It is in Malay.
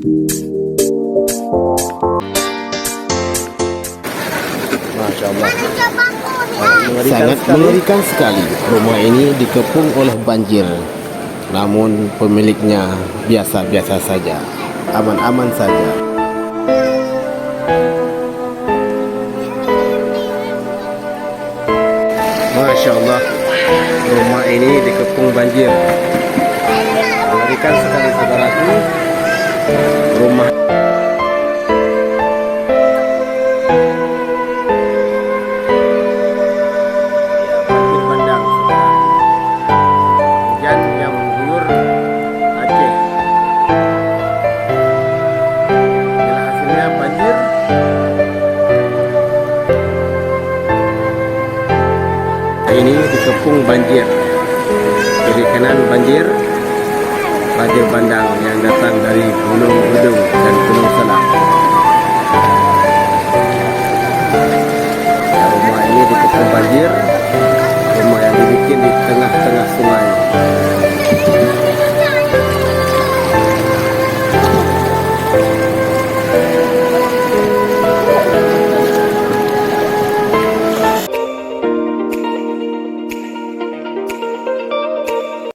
Masya Allah, sangat mengerikan sekali. Rumah ini dikepung oleh banjir, namun pemiliknya biasa-biasa saja, aman-aman saja. Masya Allah, rumah ini dikepung banjir. Mengerikan sekali saudaraku. Rumah banjir bandang, saudara. Hujan yang mengguyur Aceh. Inilah hasilnya banjir. Ini dikepung banjir. Kiri kanan banjir bandang yang datang dari Gunung Hudung dan Gunung Salak. Rumah ini dikepung banjir. Rumah yang dibikin di tengah-tengah sungai.